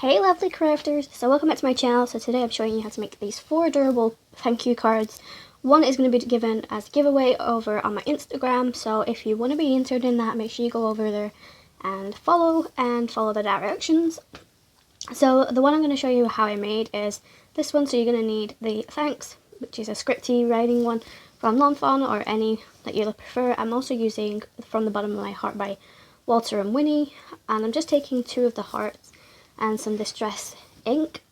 Hey lovely crafters, so welcome back to my channel. So today I'm showing you how to make these 4 adorable thank you cards. One is going to be given as a giveaway over on my Instagram, so if you want to be entered in that, make sure you go over there and follow the directions. So the one I'm going to show you how I made is this one. So you're going to need the thanks, which is a scripty writing one from Fawn or any that you prefer. I'm also using From the Bottom of My Heart by Walter and Winnie, and I'm just taking 2 of the hearts and some distress ink.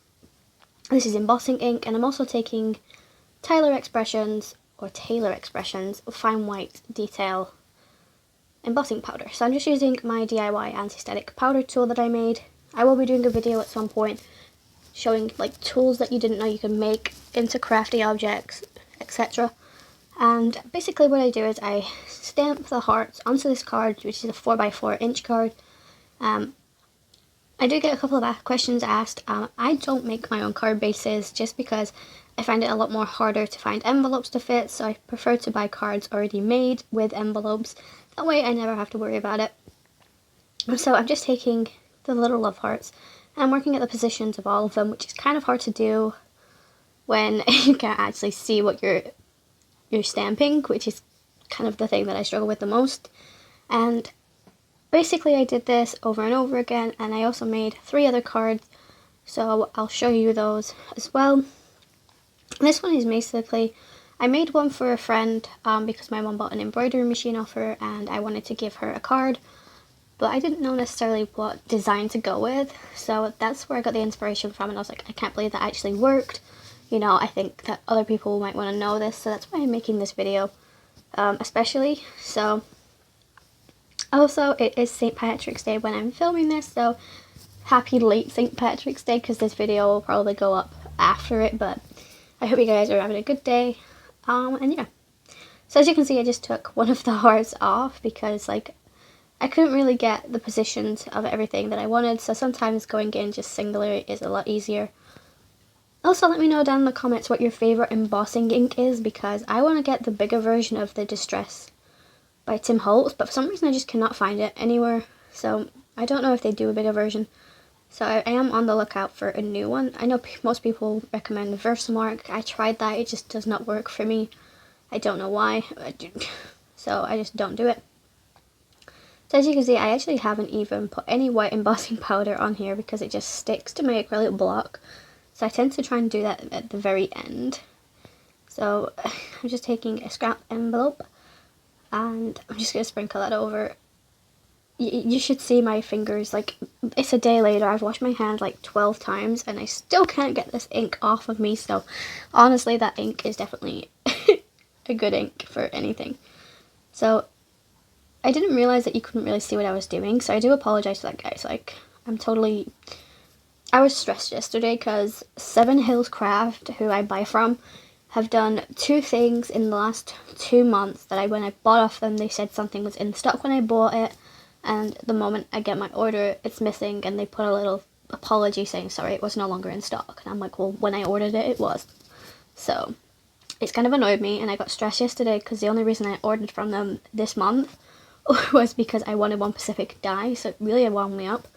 This is embossing ink, and I'm also taking Taylor Expressions fine white detail embossing powder. So I'm just using my DIY anti-static powder tool that I made. I will be doing a video at some point showing like tools that you didn't know you could make into crafty objects, etc. And basically what I do is I stamp the hearts onto this card, which is a 4x4 inch card. I do get a couple of questions asked. I don't make my own card bases just because I find it a lot more harder to find envelopes to fit, so I prefer to buy cards already made with envelopes. That way I never have to worry about it. So I'm just taking the little love hearts and I'm working at the positions of all of them, which is kind of hard to do when you can't actually see what you're stamping, which is kind of the thing that I struggle with the most. And basically I did this over and over again, and I also made 3 other cards, so I'll show you those as well. This one is basically, I made one for a friend because my mom bought an embroidery machine off her and I wanted to give her a card, but I didn't know necessarily what design to go with, so that's where I got the inspiration from, and I was like, I can't believe that actually worked. You know, I think that other people might want to know this, so that's why I'm making this video, especially. So also, it is St. Patrick's Day when I'm filming this, so happy late St. Patrick's Day, because this video will probably go up after it, but I hope you guys are having a good day, and yeah. So as you can see, I just took one of the hearts off because, like, I couldn't really get the positions of everything that I wanted, so sometimes going in just singular is a lot easier. Also, let me know down in the comments what your favourite embossing ink is, because I want to get the bigger version of the Distress by Tim Holtz, but for some reason I just cannot find it anywhere, so I don't know if they do a bigger version. So I am on the lookout for a new one. I know most people recommend Versamark. I tried that, it just does not work for me. I don't know why, so I just don't do it. So as you can see, I actually haven't even put any white embossing powder on here because it just sticks to my acrylic block. So I tend to try and do that at the very end. So I'm just taking a scrap envelope and I'm just going to sprinkle that over. You should see my fingers, like, it's a day later, I've washed my hands like 12 times and I still can't get this ink off of me, so honestly that ink is definitely a good ink for anything. So I didn't realise that you couldn't really see what I was doing, so I do apologise to that, guys. Like, I was stressed yesterday because 7 Hills Craft, who I buy from, have done 2 things in the last 2 months that when I bought off them, they said something was in stock when I bought it, and the moment I get my order, it's missing, and they put a little apology saying, sorry, it was no longer in stock. And I'm like, well, when I ordered it, it was. So it's kind of annoyed me, and I got stressed yesterday because the only reason I ordered from them this month was because I wanted one specific dye, so it really wound me up.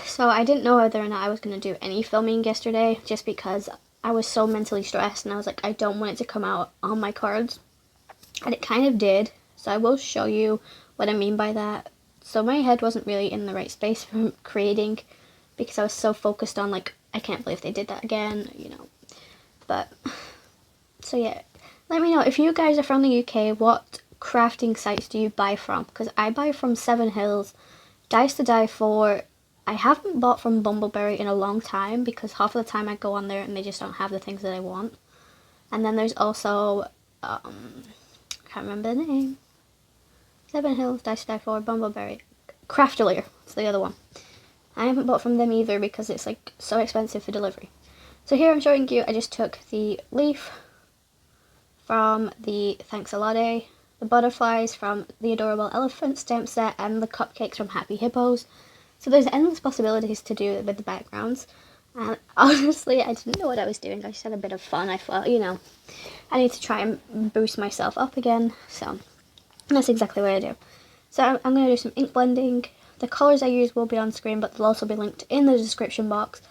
So I didn't know whether or not I was going to do any filming yesterday, just because I was so mentally stressed, and I was like, I don't want it to come out on my cards. And it kind of did, so I will show you what I mean by that. So my head wasn't really in the right space for creating, because I was so focused on, like, I can't believe they did that again, you know. But, so yeah, let me know, if you guys are from the UK, what crafting sites do you buy from? Because I buy from 7 Hills, Dice to Die For. I haven't bought from Bumbleberry in a long time because half of the time I go on there and they just don't have the things that I want. And then there's also, I can't remember the name. 7 Hills, Dice to Die For, Bumbleberry. Craftelier, it's the other one. I haven't bought from them either because it's like so expensive for delivery. So here I'm showing you, I just took the leaf from the Thanks a Latte, the butterflies from the adorable elephant stamp set, and the cupcakes from Happy Hippos. So there's endless possibilities to do with the backgrounds, and honestly I didn't know what I was doing. I just had a bit of fun. I thought, you know, I need to try and boost myself up again, so that's exactly what I do. So I'm going to do some ink blending. The colours I use will be on screen, but they'll also be linked in the description box.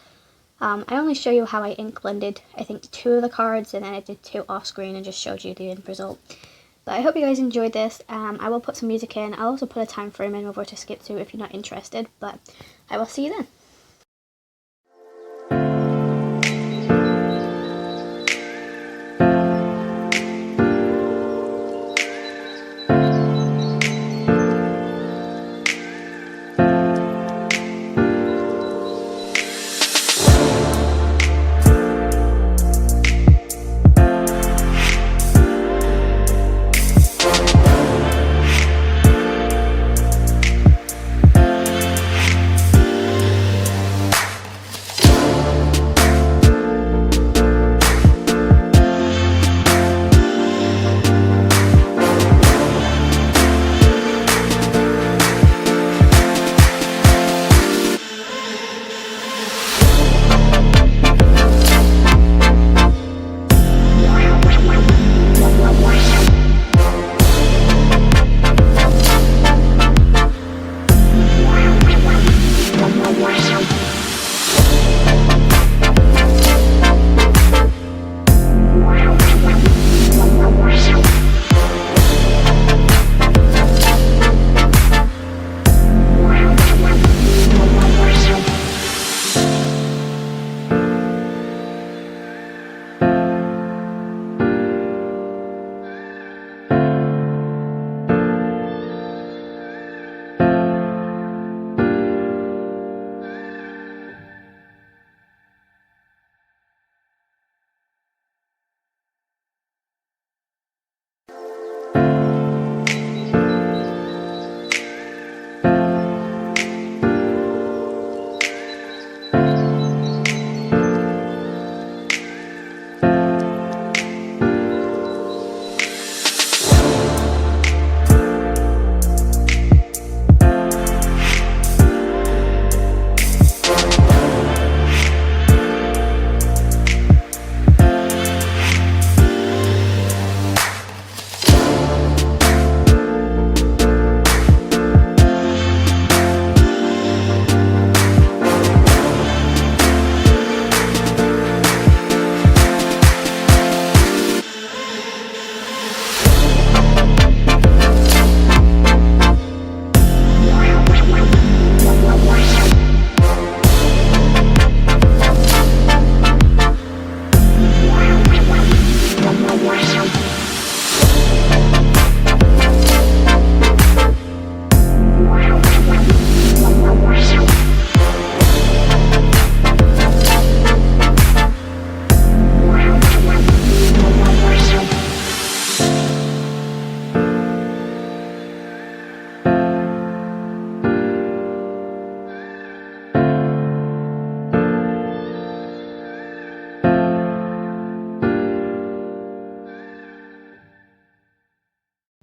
I only show you how I ink blended, I think, 2 of the cards, and then I did 2 off screen and just showed you the end result. But I hope you guys enjoyed this. I will put some music in. I'll also put a time frame in over to skip to if you're not interested, but I will see you then.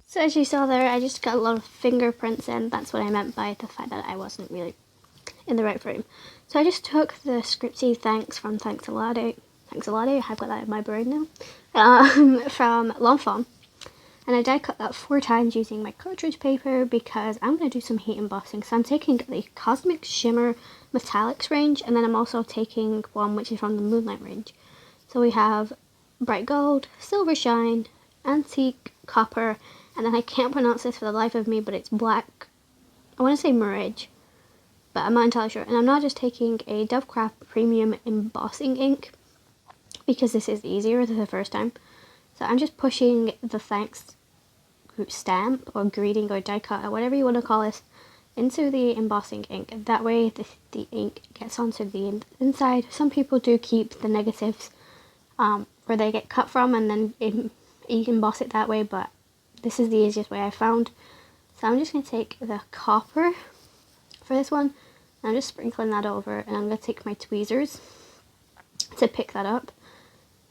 So as you saw there, I just got a lot of fingerprints in. That's what I meant by the fact that I wasn't really in the right frame. So I just took the Scripty Thanks from Thanks a Latte, I've got that in my brain now, from Long Fawn. And I die cut that 4 times using my cartridge paper because I'm going to do some heat embossing. So I'm taking the Cosmic Shimmer Metallics range, and then I'm also taking one which is from the Moonlight range. So we have Bright Gold, Silver Shine, Antique, Copper, and then I can't pronounce this for the life of me, but it's black. I want to say Mirage, but I'm not entirely sure. And I'm not just taking a DOVECRAFT Premium Embossing ink because this is easier than the first time. So I'm just pushing the thanks stamp or greeting or die cut or whatever you want to call it into the embossing ink. That way the ink gets onto the inside. Some people do keep the negatives where they get cut from, and then you can emboss it that way, but this is the easiest way I found. So I'm just going to take the copper for this one, and I'm just sprinkling that over, and I'm going to take my tweezers to pick that up.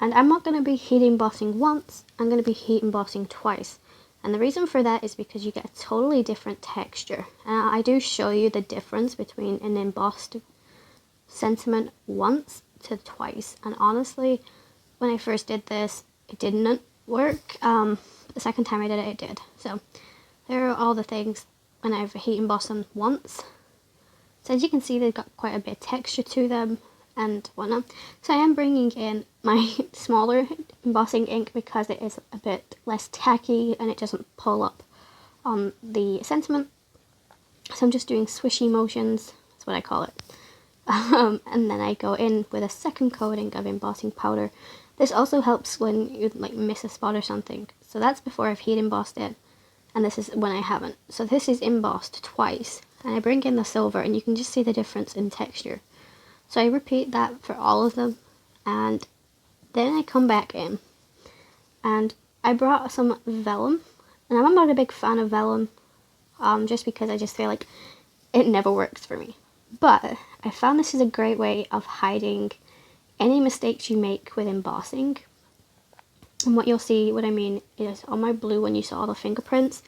And I'm not going to be heat embossing once, I'm going to be heat embossing twice. And the reason for that is because you get a totally different texture. And I do show you the difference between an embossed sentiment once to twice. And honestly, when I first did this, it didn't work. The second time I did it, it did. So there are all the things when I've heat embossed them once So as you can see, they've got quite a bit of texture to them and whatnot. So I am bringing in my smaller embossing ink because it is a bit less tacky and it doesn't pull up on the sentiment. So I'm just doing swishy motions, that's what I call it. And then I go in with a second coating of embossing powder. This also helps when you like miss a spot or something. So that's before I've heat embossed it, and this is when I haven't. So this is embossed twice, and I bring in the silver and you can just see the difference in texture. So I repeat that for all of them, and then I come back in and I brought some vellum, and I'm not a big fan of vellum, just because I just feel like it never works for me. But I found this is a great way of hiding any mistakes you make with embossing. And what you'll see, what I mean, is on my blue when you saw all the fingerprints,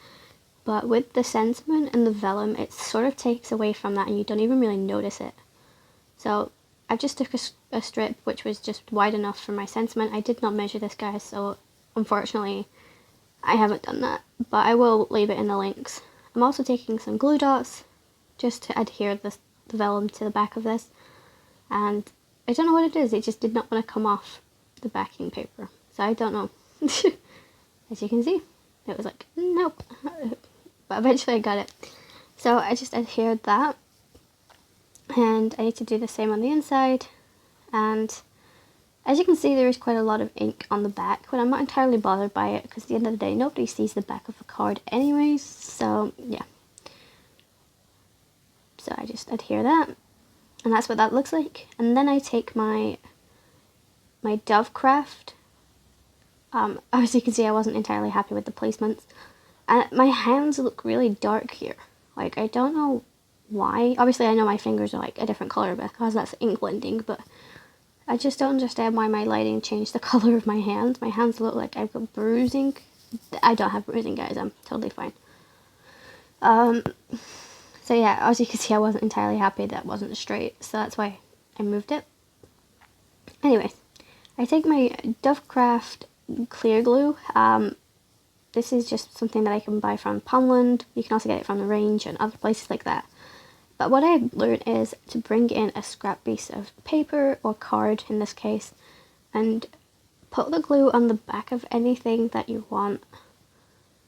but with the sentiment and the vellum, it sort of takes away from that and you don't even really notice it. So I just took a strip which was just wide enough for my sentiment. I did not measure this, guys, so unfortunately I haven't done that, but I will leave it in the links. I'm also taking some glue dots just to adhere the vellum to the back of this, and I don't know what it is, it just did not want to come off the backing paper, so I don't know. As you can see, it was like, nope. But eventually I got it. So I just adhered that, and I need to do the same on the inside. And as you can see, there is quite a lot of ink on the back, but I'm not entirely bothered by it because at the end of the day nobody sees the back of a card anyways, so yeah. So I just adhere that, and that's what that looks like. And then I take my DOVECRAFT. As you can see, I wasn't entirely happy with the placements. And my hands look really dark here. Like, I don't know why. Obviously, I know my fingers are like a different color because that's ink blending, but I just don't understand why my lighting changed the color of my hands. My hands look like I've got bruising. I don't have bruising, guys. I'm totally fine. So yeah, as you can see, I wasn't entirely happy that wasn't straight, so that's why I moved it. Anyways, I take my DOVECRAFT clear glue. This is just something that I can buy from Poundland. You can also get it from the range and other places like that. But what I've learned is to bring in a scrap piece of paper or card in this case, and put the glue on the back of anything that you want,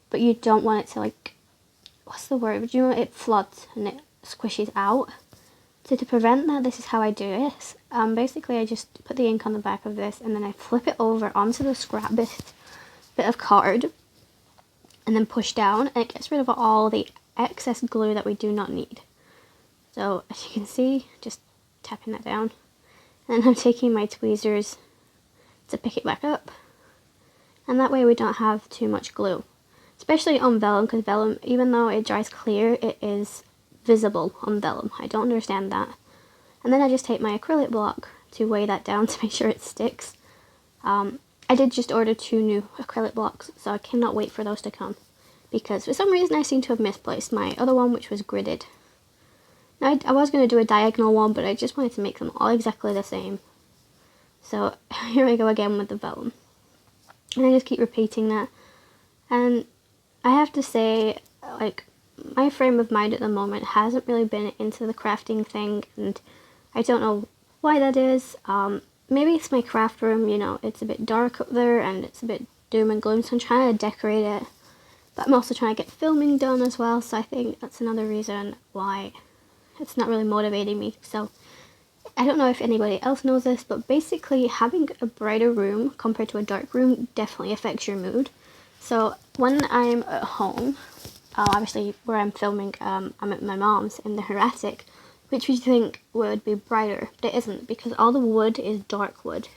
but you don't want it to, like, what's the word? You know, it floods and it squishes out. So to prevent that, this is how I do it. Basically, I just put the ink on the back of this and then I flip it over onto the scrap bit of card and then push down, and it gets rid of all the excess glue that we do not need. So as you can see, just tapping that down, and then I'm taking my tweezers to pick it back up, and that way we don't have too much glue. Especially on vellum, because vellum, even though it dries clear, it is visible on vellum. I don't understand that. And then I just take my acrylic block to weigh that down to make sure it sticks. I did just order 2 new acrylic blocks, so I cannot wait for those to come, because for some reason I seem to have misplaced my other one, which was gridded. Now I was going to do a diagonal one, but I just wanted to make them all exactly the same. So here we go again with the vellum. And I just keep repeating that. And I have to say, like, my frame of mind at the moment hasn't really been into the crafting thing, and I don't know why that is. Maybe it's my craft room, you know, it's a bit dark up there and it's a bit doom and gloom, so I'm trying to decorate it, but I'm also trying to get filming done as well, so I think that's another reason why it's not really motivating me. So I don't know if anybody else knows this, but basically having a brighter room compared to a dark room definitely affects your mood. So when I'm at home, obviously where I'm filming, I'm at my mom's in her attic, which you think would be brighter, but it isn't, because all the wood is dark wood.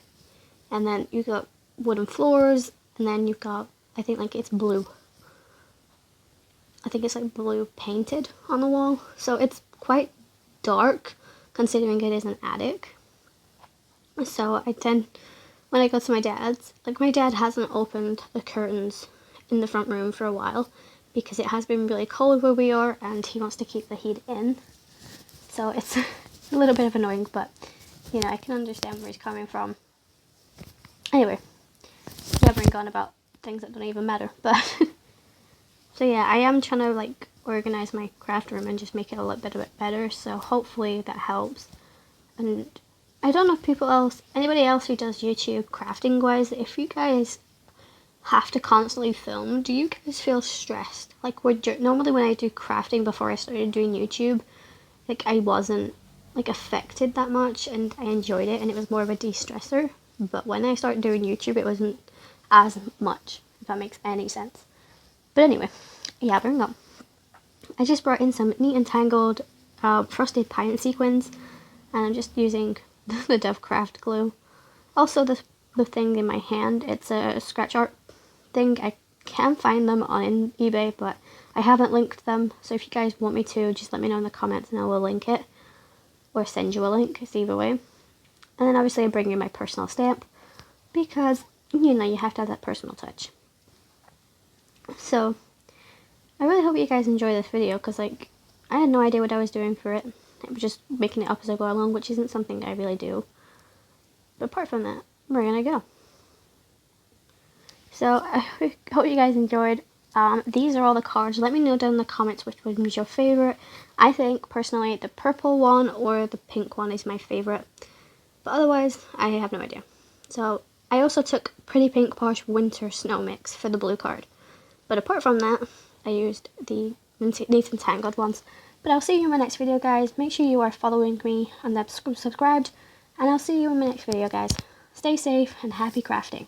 And then you've got wooden floors, and then you've got, I think like it's blue. I think it's like blue painted on the wall. So it's quite dark, considering it is an attic. So I tend, when I go to my dad's, like my dad hasn't opened the curtains in the front room for a while, because it has been really cold where we are, and he wants to keep the heat in. So it's a little bit of annoying, but, you know, I can understand where he's coming from. Anyway, jabbering on about things that don't even matter, but So yeah, I am trying to like organize my craft room and just make it a little bit better, so hopefully that helps. And I don't know if anybody else who does YouTube crafting wise, if you guys have to constantly film, do you guys feel stressed? Like normally when I do crafting before I started doing YouTube, like I wasn't like affected that much and I enjoyed it and it was more of a de-stressor. But when I started doing YouTube, it wasn't as much, if that makes any sense. But anyway, yabbering on. I just brought in some neat and tangled frosted pine sequins, and I'm just using the DOVECRAFT glue. Also the thing in my hand, it's a scratch art thing. I can find them on eBay, but I haven't linked them, so if you guys want me to, just let me know in the comments and I will link it, or send you a link, it's either way. And then obviously I bring in my personal stamp, because, you know, you have to have that personal touch. So, I really hope you guys enjoy this video, because, like, I had no idea what I was doing for it. I was just making it up as I go along, which isn't something I really do. But apart from that, we're gonna go. So, I hope you guys enjoyed. These are all the cards. Let me know down in the comments which one was your favourite. I think, personally, the purple one or the pink one is my favourite. But otherwise, I have no idea. So, I also took Pretty Pink Posh Winter Snow Mix for the blue card. But apart from that, I used the neat and tangled ones. But I'll see you in my next video, guys. Make sure you are following me and subscribed. And I'll see you in my next video, guys. Stay safe and happy crafting.